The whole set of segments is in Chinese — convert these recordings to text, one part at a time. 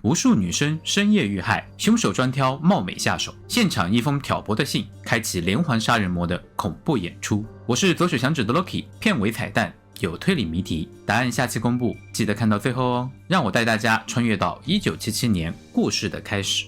无数女生深夜遇害，凶手专挑貌美下手，现场一封挑拨的信，开启连环杀人魔的恐怖演出。我是左手响指的 Loki， 片尾彩蛋有推理谜题，答案下期公布，记得看到最后哦。让我带大家穿越到1977年故事的开始。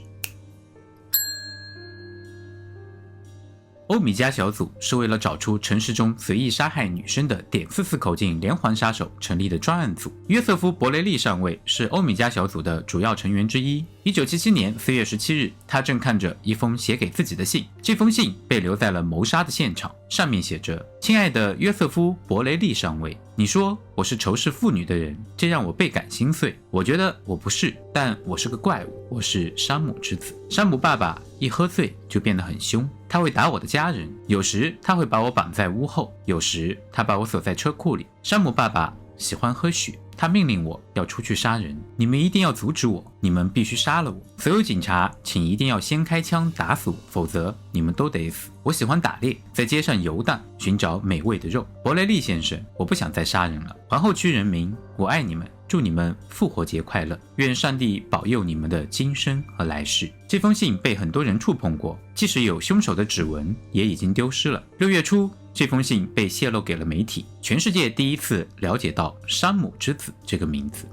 欧米茄小组是为了找出城市中随意杀害女生的.44口径连环杀手成立的专案组。约瑟夫·伯雷利上尉是欧米茄小组的主要成员之一。1977年4月17日，他正看着一封写给自己的信，这封信被留在了谋杀的现场，上面写着：亲爱的约瑟夫·伯雷利上尉，你说我是仇视妇女的人，这让我倍感心碎。我觉得我不是，但我是个怪物，我是山姆之子。山姆爸爸一喝醉就变得很凶，他会打我的家人，有时他会把我绑在屋后，有时他把我锁在车库里。山姆爸爸喜欢喝血，他命令我要出去杀人，你们一定要阻止我，你们必须杀了我。所有警察请一定要先开枪打死我，否则你们都得死。我喜欢打猎，在街上游荡，寻找美味的肉。伯雷利先生，我不想再杀人了。皇后区人民，我爱你们，祝你们复活节快乐，愿上帝保佑你们的今生和来世。这封信被很多人触碰过，即使有凶手的指纹也已经丢失了。6月初，这封信被泄露给了媒体，全世界第一次了解到山姆之子这个名字。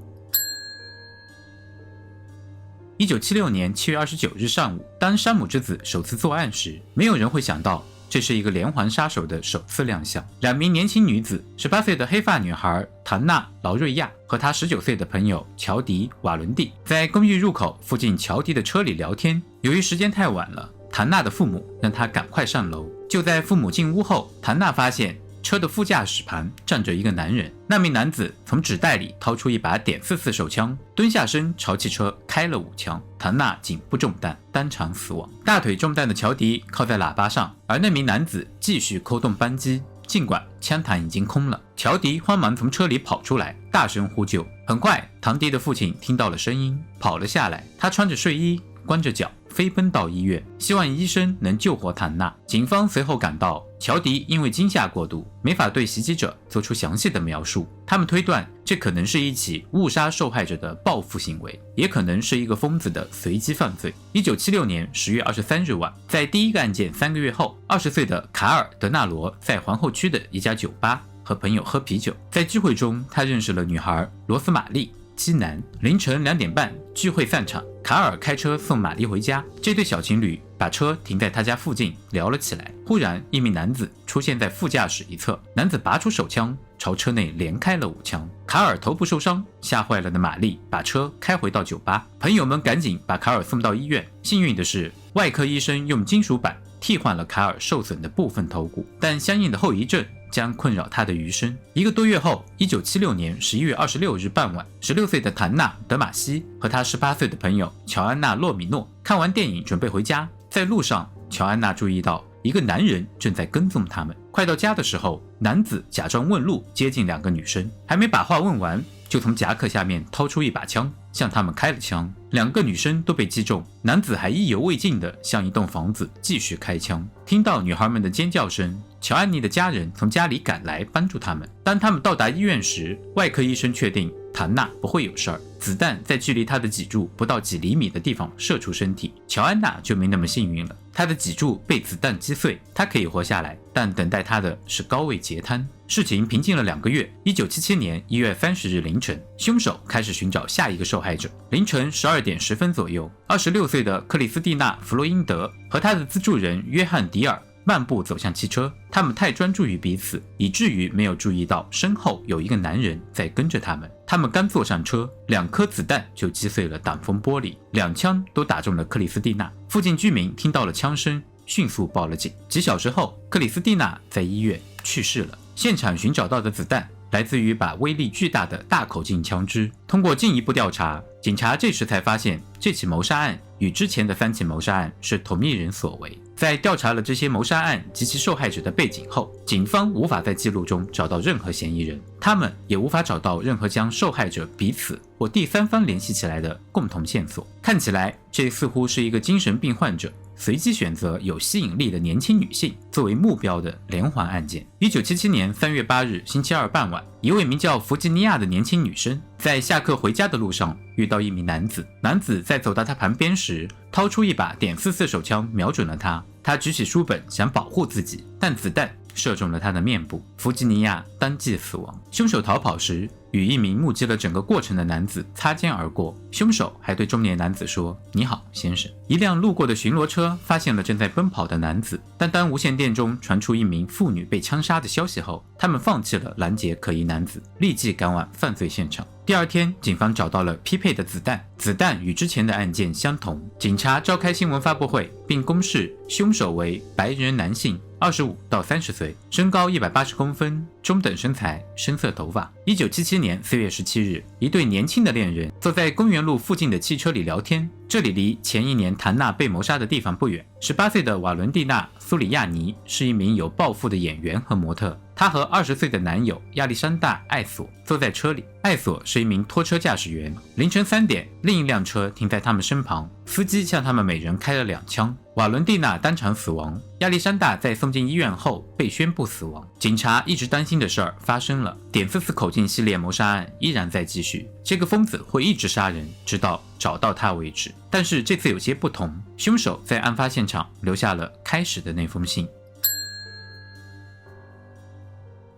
1976年7月29日上午，当山姆之子首次作案时，没有人会想到这是一个连环杀手的首次亮相。2名年轻女子，18岁的黑发女孩唐娜·劳瑞亚和她19岁的朋友乔迪·瓦伦蒂，在公寓入口附近乔迪的车里聊天。由于时间太晚了，唐娜的父母让她赶快上楼。就在父母进屋后，唐娜发现车的副驾驶盘站着一个男人，那名男子从纸袋里掏出一把.44手枪，蹲下身朝汽车开了5枪。唐娜颈部中弹，当场死亡。大腿中弹的乔迪靠在喇叭上，而那名男子继续扣动扳机，尽管枪膛已经空了。乔迪慌忙从车里跑出来，大声呼救。很快，唐迪的父亲听到了声音，跑了下来。他穿着睡衣，光着脚，飞奔到医院，希望医生能救活唐娜。警方随后赶到，乔迪因为惊吓过度，没法对袭击者做出详细的描述。他们推断，这可能是一起误杀受害者的报复行为，也可能是一个疯子的随机犯罪。1976年10月23日晚，在第一个案件3个月后，20岁的卡尔·德纳罗在皇后区的一家酒吧和朋友喝啤酒，在聚会中，他认识了女孩罗斯玛丽·基南。凌晨2点半，聚会散场，卡尔开车送玛丽回家。这对小情侣把车停在他家附近，聊了起来。忽然，一名男子出现在副驾驶一侧，男子拔出手枪，朝车内连开了5枪。卡尔头部受伤，吓坏了的玛丽把车开回到酒吧。朋友们赶紧把卡尔送到医院。幸运的是，外科医生用金属板替换了卡尔受损的部分头骨，但相应的后遗症将困扰他的余生。1个多月后，1976年11月26日傍晚，16岁的唐娜·德玛西和他18岁的朋友乔安娜·洛米诺看完电影准备回家，在路上，乔安娜注意到一个男人正在跟踪他们。快到家的时候，男子假装问路，接近2个女生，还没把话问完，就从夹克下面掏出一把枪，向他们开了枪。2个女生都被击中，男子还意犹未尽地向一栋房子继续开枪。听到女孩们的尖叫声，乔安妮的家人从家里赶来帮助他们。当他们到达医院时，外科医生确定唐娜不会有事儿，子弹在距离她的脊柱不到几厘米的地方射出身体。乔安娜就没那么幸运了，她的脊柱被子弹击碎，她可以活下来，但等待她的是高位截瘫。事情平静了2个月，1977年1月30日凌晨，凶手开始寻找下一个受害者。凌晨12点10分左右，26岁的克里斯蒂娜·弗洛因德和她的资助人约翰·迪尔漫步走向汽车，他们太专注于彼此，以至于没有注意到身后有一个男人在跟着他们。他们刚坐上车，2颗子弹就击碎了挡风玻璃，2枪都打中了克里斯蒂娜。附近居民听到了枪声，迅速报了警。几小时后，克里斯蒂娜在医院去世了。现场寻找到的子弹来自于把威力巨大的大口径枪支。通过进一步调查，警察这时才发现这起谋杀案与之前的3起谋杀案是同一人所为。在调查了这些谋杀案及其受害者的背景后，警方无法在记录中找到任何嫌疑人，他们也无法找到任何将受害者彼此或第三方联系起来的共同线索。看起来，这似乎是一个精神病患者随机选择有吸引力的年轻女性作为目标的连环案件。1977年3月8日星期二傍晚，一位名叫弗吉尼亚的年轻女生在下课回家的路上遇到一名男子，男子在走到她旁边时掏出一把.44手枪瞄准了她，她举起书本想保护自己，但子弹射中了她的面部，弗吉尼亚当即死亡。凶手逃跑时与一名目击了整个过程的男子擦肩而过，凶手还对中年男子说：“你好，先生。”一辆路过的巡逻车发现了正在奔跑的男子，但当无线电中传出一名妇女被枪杀的消息后，他们放弃了拦截可疑男子，立即赶往犯罪现场。第二天，警方找到了匹配的子弹，子弹与之前的案件相同。警察召开新闻发布会，并公示凶手为白人男性，25到30岁，身高180公分，中等身材，深色头发。1977年4月17日，一对年轻的恋人坐在公园路附近的汽车里聊天，这里离前一年谭娜被谋杀的地方不远。18岁的瓦伦蒂娜·苏里亚尼是一名有抱负的演员和模特，她和20岁的男友亚历山大·艾索坐在车里。艾索是一名拖车驾驶员。凌晨3点，另一辆车停在他们身旁，司机向他们每人开了2枪。瓦伦蒂娜当场死亡，亚历山大在送进医院后被宣布死亡。警察一直担心的事儿发生了，.44口径系列谋杀案依然在继续，这个疯子会一直杀人，直到找到他为止。但是这次有些不同，凶手在案发现场留下了开始的那封信。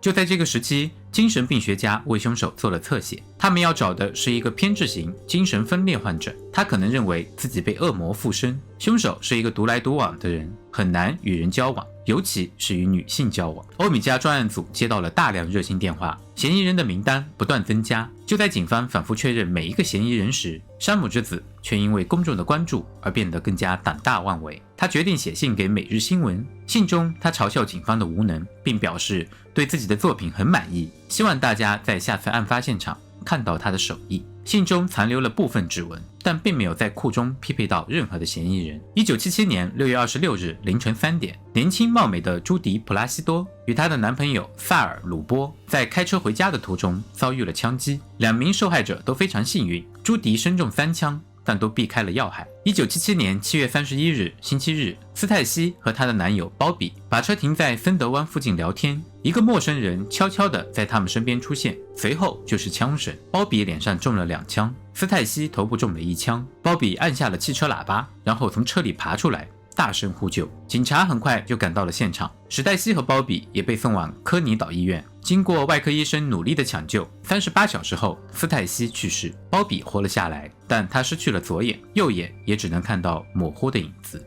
就在这个时期，精神病学家为凶手做了侧写，他们要找的是一个偏执型精神分裂患者，他可能认为自己被恶魔附身。凶手是一个独来独往的人，很难与人交往，尤其是与女性交往。欧米茄专案组接到了大量热心电话，嫌疑人的名单不断增加。就在警方反复确认每一个嫌疑人时，山姆之子却因为公众的关注而变得更加胆大妄为。他决定写信给每日新闻，信中他嘲笑警方的无能，并表示对自己的作品很满意，希望大家在下次案发现场看到他的手艺。信中残留了部分指纹，但并没有在库中匹配到任何的嫌疑人。1977年6月26日凌晨3点，年轻貌美的朱迪·普拉西多与她的男朋友萨尔·鲁波在开车回家的途中遭遇了枪击，两名受害者都非常幸运，朱迪身中3枪，但都避开了要害。1977年7月31日星期日，斯泰西和她的男友鲍比把车停在芬德湾附近聊天，一个陌生人悄悄地在他们身边出现，随后就是枪声。鲍比脸上中了2枪，斯泰西头部中了1枪。鲍比按下了汽车喇叭，然后从车里爬出来，大声呼救。警察很快就赶到了现场，史黛西和鲍比也被送往科尼岛医院。经过外科医生努力的抢救，38小时后，斯泰西去世，鲍比活了下来，但他失去了左眼，右眼也只能看到模糊的影子。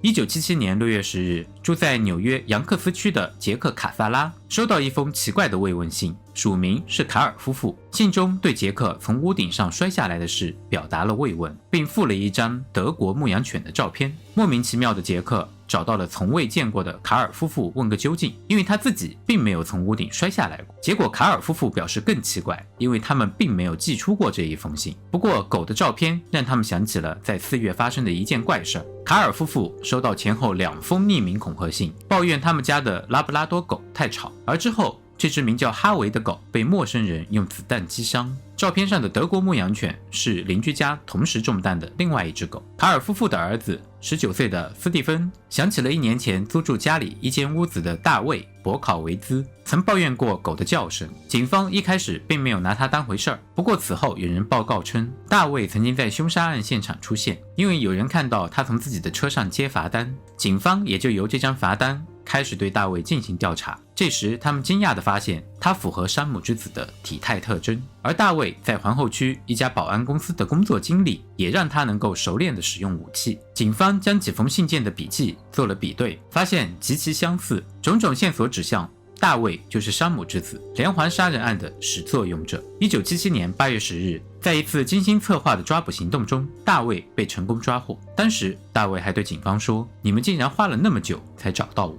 1977年6月10日，住在纽约杨克斯区的杰克·卡萨拉收到一封奇怪的慰问信，署名是卡尔夫妇。信中对杰克从屋顶上摔下来的事表达了慰问，并附了一张德国牧羊犬的照片。莫名其妙的杰克找到了从未见过的卡尔夫妇问个究竟，因为他自己并没有从屋顶摔下来过。结果卡尔夫妇表示更奇怪，因为他们并没有寄出过这一封信。不过狗的照片让他们想起了在4月发生的一件怪事。卡尔夫妇收到前后2封匿名恐吓信，抱怨他们家的拉布拉多狗太吵，而之后这只名叫哈维的狗被陌生人用子弹击伤。照片上的德国牧羊犬是邻居家同时中弹的另外一只狗。卡尔夫妇的儿子19岁的斯蒂芬想起了1年前租住家里一间屋子的大卫·博考维兹曾抱怨过狗的叫声。警方一开始并没有拿他当回事儿，不过此后有人报告称大卫曾经在凶杀案现场出现，因为有人看到他从自己的车上接罚单，警方也就由这张罚单开始对大卫进行调查。这时他们惊讶地发现他符合山姆之子的体态特征，而大卫在皇后区一家保安公司的工作经历也让他能够熟练地使用武器。警方将几封信件的笔记做了比对，发现极其相似，种种线索指向大卫就是山姆之子连环杀人案的始作俑者。1977年8月10日，在一次精心策划的抓捕行动中，大卫被成功抓获。当时大卫还对警方说：“你们竟然花了那么久才找到我。”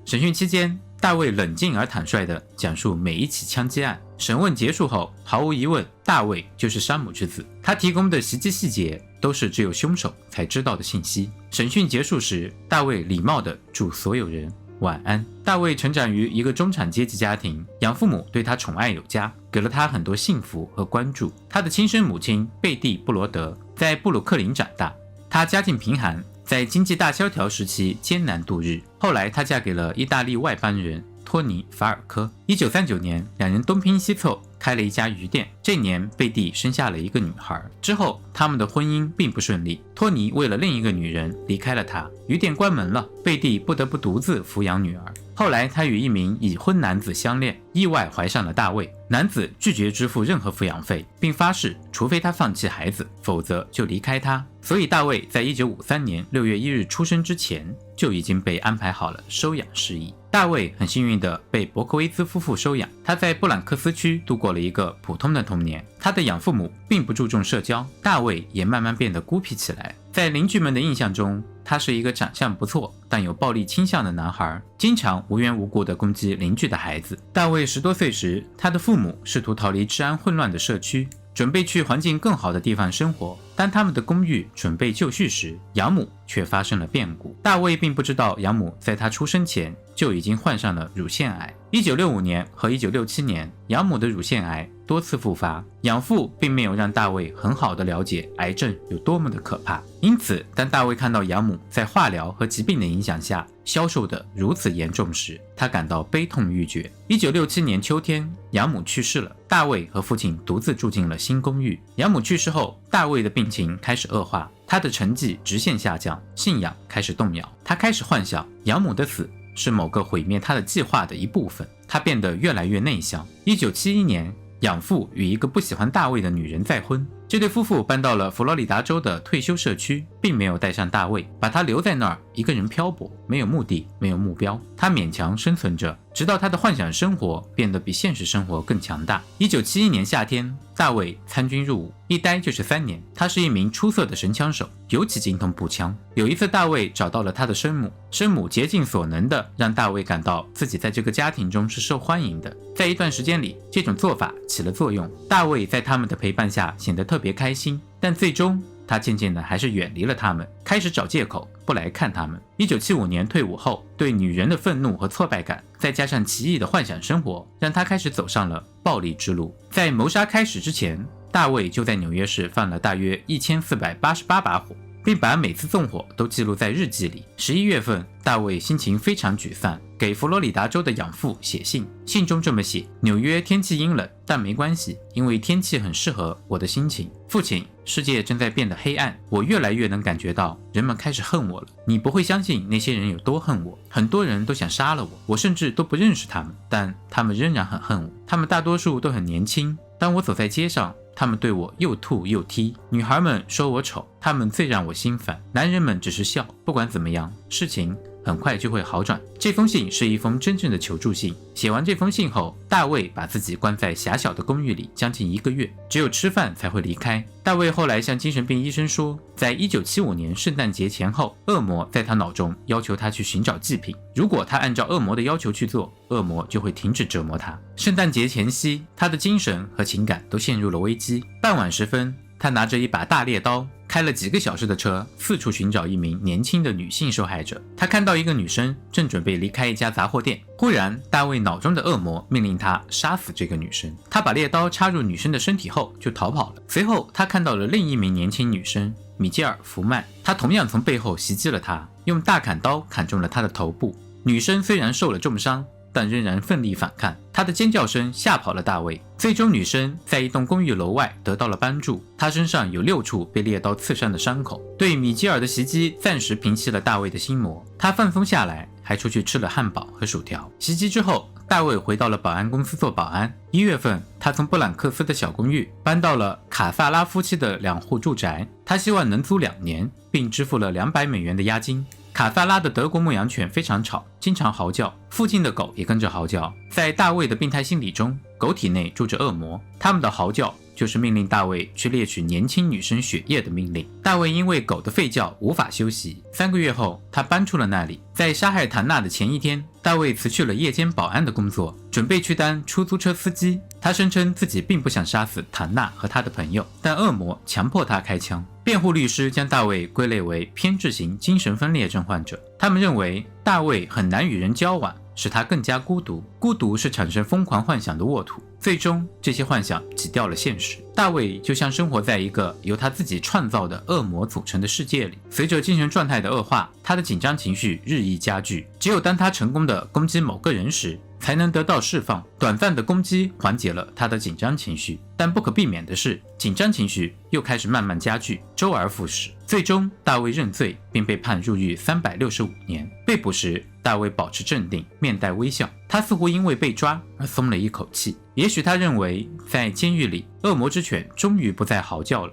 审讯期间，大卫冷静而坦率地讲述每一起枪击案。审问结束后，毫无疑问，大卫就是山姆之子。他提供的袭击细节都是只有凶手才知道的信息。审讯结束时，大卫礼貌地祝所有人晚安。大卫成长于一个中产阶级家庭，养父母对他宠爱有加，给了他很多幸福和关注。他的亲生母亲贝蒂·布罗德在布鲁克林长大，他家境贫寒，在经济大萧条时期艰难度日。后来她嫁给了意大利外邦人托尼·法尔科。1939年，两人东拼西凑开了一家鱼店。这年，贝蒂生下了一个女孩。之后，他们的婚姻并不顺利。托尼为了另一个女人离开了他，鱼店关门了，贝蒂不得不独自抚养女儿。后来，她与一名已婚男子相恋，意外怀上了大卫。男子拒绝支付任何抚养费，并发誓，除非他放弃孩子，否则就离开他。所以，大卫在1953年6月1日出生之前，就已经被安排好了收养事宜。大卫很幸运地被伯克威兹夫妇收养，他在布朗克斯区度过了一个普通的童年。他的养父母并不注重社交，大卫也慢慢变得孤僻起来。在邻居们的印象中，他是一个长相不错但有暴力倾向的男孩，经常无缘无故地攻击邻居的孩子。大卫10多岁时，他的父母试图逃离治安混乱的社区，准备去环境更好的地方生活。当他们的公寓准备就绪时，养母却发生了变故。大卫并不知道养母在他出生前就已经患上了乳腺癌。1965年和1967年，养母的乳腺癌多次复发，养父并没有让大卫很好的了解癌症有多么的可怕。因此，当大卫看到养母在化疗和疾病的影响下消瘦得如此严重时，他感到悲痛欲绝。1967年秋天，养母去世了，大卫和父亲独自住进了新公寓。养母去世后，大卫的病情开始恶化，他的成绩直线下降，信仰开始动摇。他开始幻想养母的死是某个毁灭他的计划的一部分，他变得越来越内向。1971年，养父与一个不喜欢大卫的女人再婚，这对夫妇搬到了佛罗里达州的退休社区，并没有带上大卫，把他留在那儿一个人漂泊，没有目的，没有目标。他勉强生存着，直到他的幻想生活变得比现实生活更强大。1971年夏天，大卫参军入伍，一待就是3年。他是一名出色的神枪手，尤其精通步枪。有一次，大卫找到了他的生母，生母竭尽所能地让大卫感到自己在这个家庭中是受欢迎的。在一段时间里，这种做法起了作用，大卫在他们的陪伴下显得特别开心，但最终他渐渐的还是远离了他们，开始找借口不来看他们。1975年退伍后，对女人的愤怒和挫败感，再加上奇异的幻想生活，让他开始走上了暴力之路。在谋杀开始之前，大卫就在纽约市放了大约1488把火，并把每次纵火都记录在日记里。11月份，大卫心情非常沮丧，给佛罗里达州的养父写信，信中这么写：纽约天气阴冷，但没关系，因为天气很适合我的心情。父亲，世界正在变得黑暗，我越来越能感觉到人们开始恨我了。你不会相信那些人有多恨我，很多人都想杀了我，我甚至都不认识他们，但他们仍然很恨我。他们大多数都很年轻，当我走在街上，他们对我又吐又踢，女孩们说我丑，他们最让我心烦，男人们只是笑。不管怎么样，事情很快就会好转。这封信是一封真正的求助信。写完这封信后，大卫把自己关在狭小的公寓里将近1个月，只有吃饭才会离开。大卫后来向精神病医生说，在1975年圣诞节前后，恶魔在他脑中要求他去寻找祭品，如果他按照恶魔的要求去做，恶魔就会停止折磨他。圣诞节前夕，他的精神和情感都陷入了危机。傍晚时分，他拿着一把大猎刀，开了几个小时的车，四处寻找一名年轻的女性受害者。他看到一个女生正准备离开一家杂货店，忽然大卫脑中的恶魔命令他杀死这个女生。他把猎刀插入女生的身体后就逃跑了。随后他看到了另一名年轻女生米吉尔·福曼，他同样从背后袭击了她，用大砍刀砍中了她的头部。女生虽然受了重伤，但仍然奋力反抗，她的尖叫声吓跑了大卫。最终，女生在一栋公寓楼外得到了帮助，她身上有6处被猎刀刺伤的伤口。对米基尔的袭击暂时平息了大卫的心魔，他放松下来，还出去吃了汉堡和薯条。袭击之后，大卫回到了保安公司做保安。1月份，他从布朗克斯的小公寓搬到了卡萨拉夫妻的2户住宅，他希望能租2年，并支付了$200的押金。卡萨拉的德国牧羊犬非常吵，经常嚎叫，附近的狗也跟着嚎叫。在大卫的病态心理中，狗体内住着恶魔，他们的嚎叫就是命令大卫去猎取年轻女生血液的命令。大卫因为狗的吠叫无法休息，3个月后他搬出了那里。在杀害谭娜的前一天，大卫辞去了夜间保安的工作，准备去当出租车司机。他声称自己并不想杀死谭娜和他的朋友，但恶魔强迫他开枪。辩护律师将大卫归类为偏执型精神分裂症患者，他们认为大卫很难与人交往，使他更加孤独，孤独是产生疯狂幻想的沃土，最终这些幻想挤掉了现实。大卫就像生活在一个由他自己创造的恶魔组成的世界里，随着精神状态的恶化，他的紧张情绪日益加剧，只有当他成功的攻击某个人时，才能得到释放。短暂的攻击缓解了他的紧张情绪，但不可避免的是，紧张情绪又开始慢慢加剧，周而复始。最终，大卫认罪并被判入狱365年。被捕时，大卫保持镇定，面带微笑。他似乎因为被抓而松了一口气。也许他认为，在监狱里，恶魔之犬终于不再嚎叫了。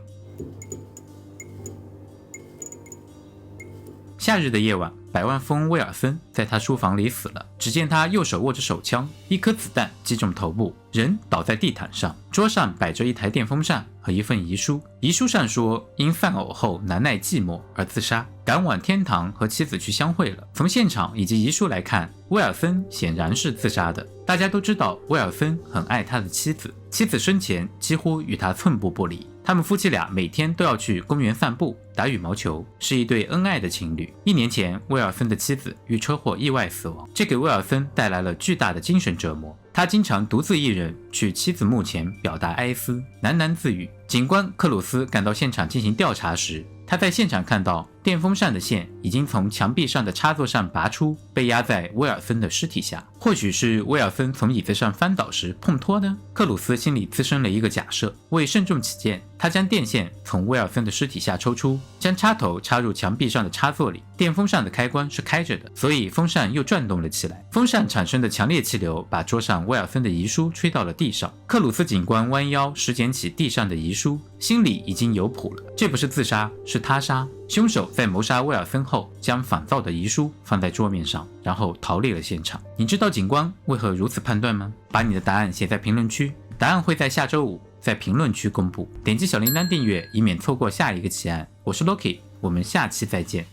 夏日的夜晚，百万富翁威尔森在他书房里死了。只见他右手握着手枪，一颗子弹击中头部，人倒在地毯上。桌上摆着一台电风扇和一份遗书，遗书上说因丧偶后难耐寂寞而自杀，赶往天堂和妻子去相会了。从现场以及遗书来看，威尔森显然是自杀的。大家都知道威尔森很爱他的妻子，妻子生前几乎与他寸步不离。他们夫妻俩每天都要去公园散步、打羽毛球，是一对恩爱的情侣。1年前，威尔森的妻子遇车祸意外死亡，这给威尔森带来了巨大的精神折磨。他经常独自一人去妻子墓前表达哀思，喃喃自语。警官克鲁斯赶到现场进行调查时，他在现场看到电风扇的线已经从墙壁上的插座上拔出，被压在威尔森的尸体下。或许是威尔森从椅子上翻倒时碰脱的。克鲁斯心里滋生了一个假设，为慎重起见，他将电线从威尔森的尸体下抽出，将插头插入墙壁上的插座里。电风扇的开关是开着的，所以风扇又转动了起来。风扇产生的强烈气流把桌上威尔森的遗书吹到了地上。克鲁斯警官弯腰拾捡起地上的遗书，心里已经有谱了，这不是自杀，是他杀。凶手在谋杀威尔森后，将仿造的遗书放在桌面上，然后逃离了现场。你知道警官为何如此判断吗？把你的答案写在评论区，答案会在下周5在评论区公布。点击小铃铛订阅，以免错过下一个奇案。我是 Loki， 我们下期再见。